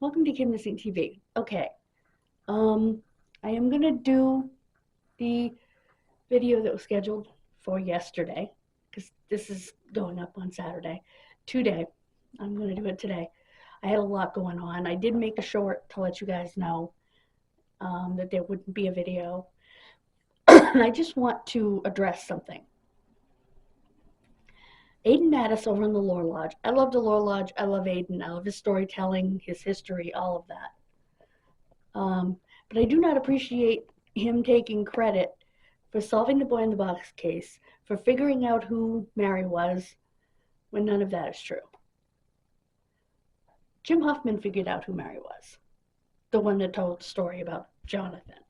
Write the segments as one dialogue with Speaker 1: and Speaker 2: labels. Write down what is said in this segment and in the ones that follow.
Speaker 1: Welcome to Kidmissing TV. Okay, I am gonna do the video that was scheduled for yesterday because this is going up on Saturday. Today, I'm gonna do it today. I had a lot going on. I did make a short to let you guys know that there wouldn't be a video, and I just want to address something. Aiden Mattis over in the Lore Lodge. I love the Lore Lodge. I love Aiden. I love his storytelling, his history, all of that. But I do not appreciate him taking credit for solving the boy in the box case, for figuring out who Mary was, when none of that is true. Jim Hoffman figured out who Mary was, the one that told the story about Jonathan.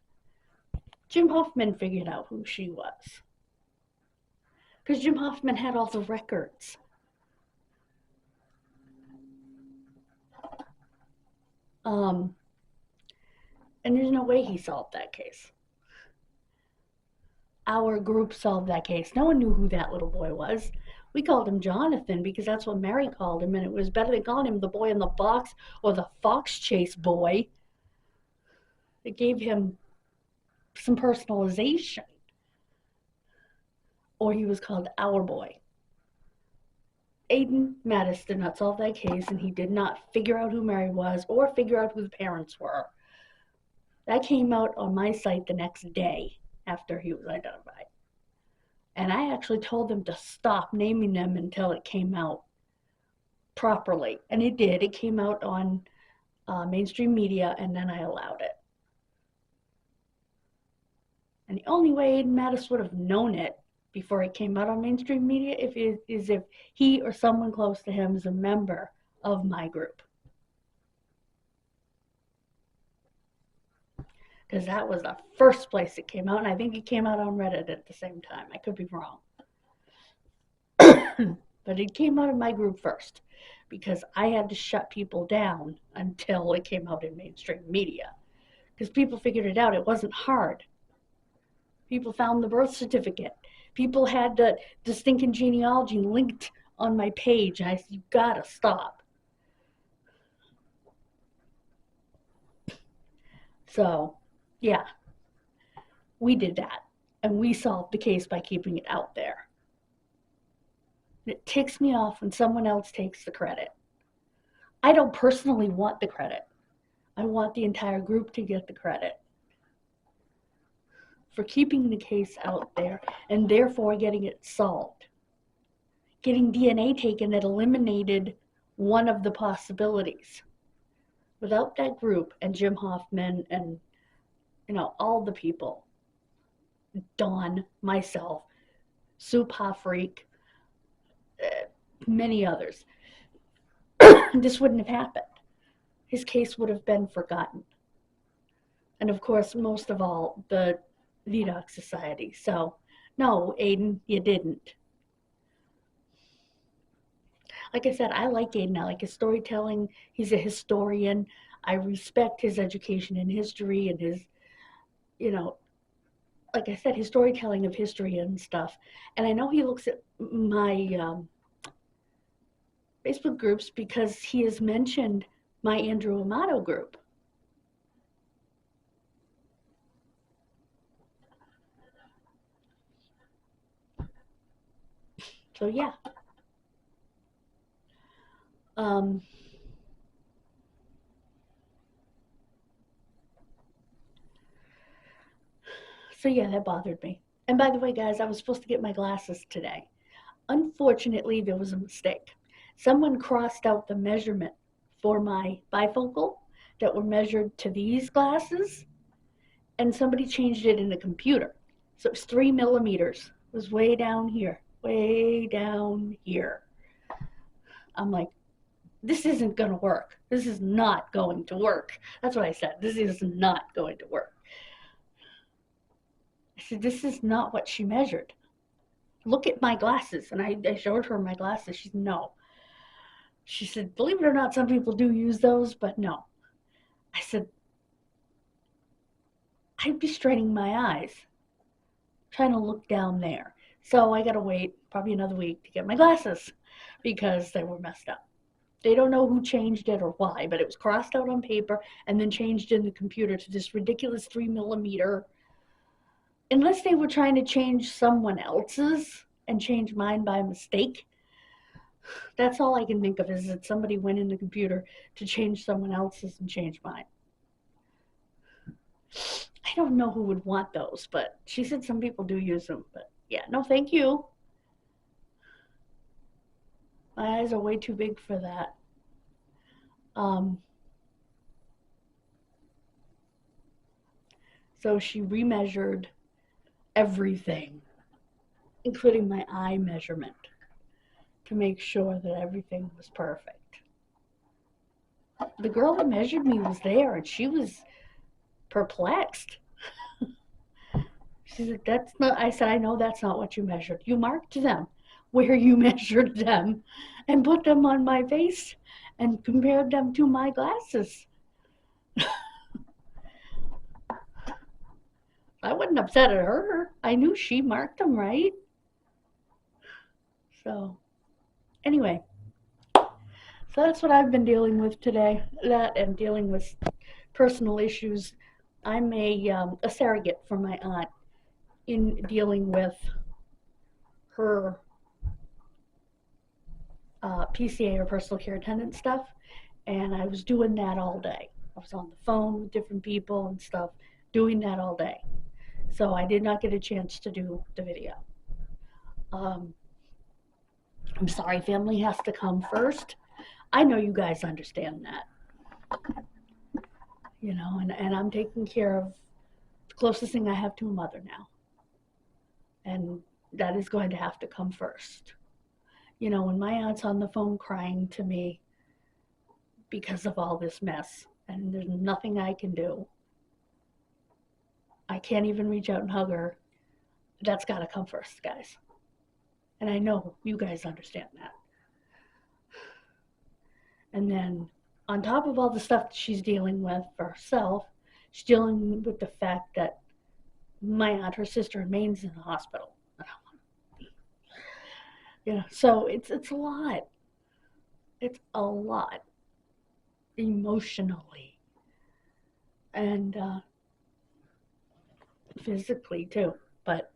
Speaker 1: Jim Hoffman figured out who she was, because Jim Hoffman had all the records. And there's no way he solved that case. Our group solved that case. No one knew who that little boy was. We called him Jonathan because that's what Mary called him, and it was better than calling him the boy in the box or the fox chase boy. It gave him some personalization. Or he was called our boy. Aiden Mattis did not solve that case, and he did not figure out who Mary was or figure out who the parents were. That came out on my site the next day after he was identified. And I actually told them to stop naming them until it came out properly. And it did. It came out on mainstream media, and then I allowed it. And the only way Aiden Mattis would have known it before it came out on mainstream media is if he or someone close to him is a member of my group. Because that was the first place it came out, and I think it came out on Reddit at the same time. I could be wrong. But it came out of my group first, because I had to shut people down until it came out in mainstream media. Because people figured it out. It wasn't hard. People found the birth certificate. People had the stinking genealogy linked on my page, and I said, you gotta stop. So, yeah, we did that, and we solved the case by keeping it out there. It ticks me off when someone else takes the credit. I don't personally want the credit. I want the entire group to get the credit for keeping the case out there and therefore getting it solved. Getting DNA taken that eliminated one of the possibilities. Without that group and Jim Hoffman and all the people, Dawn, myself, Sue Freak, many others, this wouldn't have happened. His case would have been forgotten. And of course, most of all, the VDOC Society. So, no, Aiden, you didn't. Like I said, I like Aiden. I like his storytelling. He's a historian. I respect his education in history and his, like I said, his storytelling of history and stuff. And I know he looks at my Facebook groups because he has mentioned my Andrew Amato group. So, yeah. So yeah, that bothered me. And by the way, guys, I was supposed to get my glasses today. Unfortunately, there was a mistake. Someone crossed out the measurement for my bifocal that were measured to these glasses, and somebody changed it in the computer. So it was 3 millimeters. It was way down here, way down here. I'm like, this isn't going to work. This is not going to work. That's what I said. This is not going to work. I said, this is not what she measured. Look at my glasses. And I showed her my glasses. She said, no. She said, believe it or not, some people do use those, but no. I said, I'd be straining my eyes, trying to look down there. So I got to wait probably another week to get my glasses because they were messed up. They don't know who changed it or why, but it was crossed out on paper and then changed in the computer to this ridiculous 3 millimeter. Unless they were trying to change someone else's and change mine by mistake. That's all I can think of, is that somebody went in the computer to change someone else's and change mine. I don't know who would want those, but she said some people do use them. But yeah, no, thank you. My eyes are way too big for that. So she remeasured everything, including my eye measurement, to make sure that everything was perfect. The girl that measured me was there, and she was perplexed. She said, "That's not," I said, "I know that's not what you measured. You marked them where you measured them and put them on my face and compared them to my glasses." I wasn't upset at her. I knew she marked them right. So, anyway, so that's what I've been dealing with today. That and dealing with personal issues. I'm a surrogate for my aunt in dealing with her PCA, or personal care attendant stuff, and I was doing that all day. I was on the phone with different people and stuff, doing that all day. So I did not get a chance to do the video. I'm sorry, family has to come first. I know you guys understand that. You know, and I'm taking care of the closest thing I have to a mother now. And that is going to have to come first. You know, when my aunt's on the phone crying to me because of all this mess, and there's nothing I can do, I can't even reach out and hug her, that's got to come first, guys. And I know you guys understand that. And then on top of all the stuff that she's dealing with for herself, she's dealing with the fact that my aunt, her sister in Maine's in the hospital. You know, so it's a lot. It's a lot emotionally and physically too, but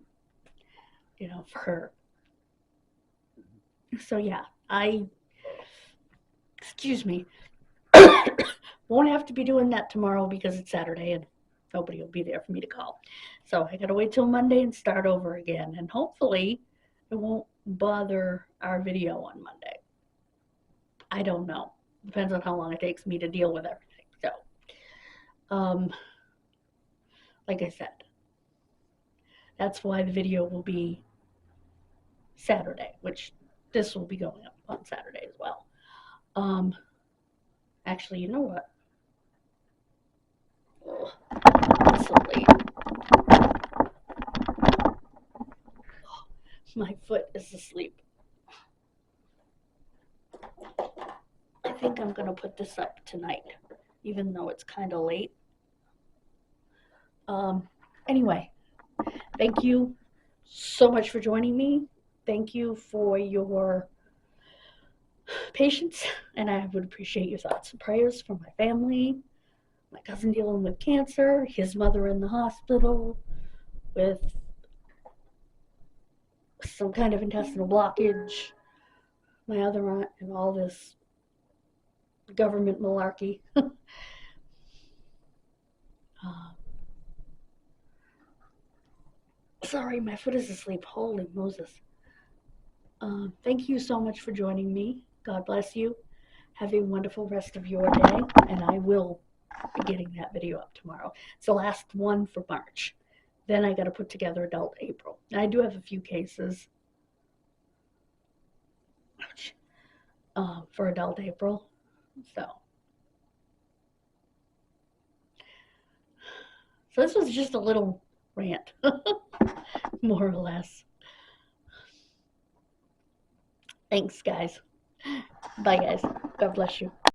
Speaker 1: you know, for her. So yeah, excuse me, won't have to be doing that tomorrow because it's Saturday and nobody will be there for me to call. So I gotta wait till Monday and start over again, and hopefully it won't bother our video on Monday. I don't know. Depends on how long it takes me to deal with everything. So, like I said, that's why the video will be Saturday, which this will be going up on Saturday as well. Actually, you know what? Oh, it's so late. Oh, my foot is asleep. I think I'm going to put this up tonight, even though it's kind of late. Anyway, thank you so much for joining me. Thank you for your patience, and I would appreciate your thoughts and prayers for my family, my cousin dealing with cancer, his mother in the hospital with some kind of intestinal blockage, my other aunt, and all this government malarkey. Sorry, my foot is asleep. Holy Moses. Thank you so much for joining me. God bless you. Have a wonderful rest of your day, and I will be getting that video up tomorrow. It's the last one for March. Then I got to put together adult April. And I do have a few cases for adult April. So this was just a little rant, more or less. Thanks, guys. Bye, guys. God bless you.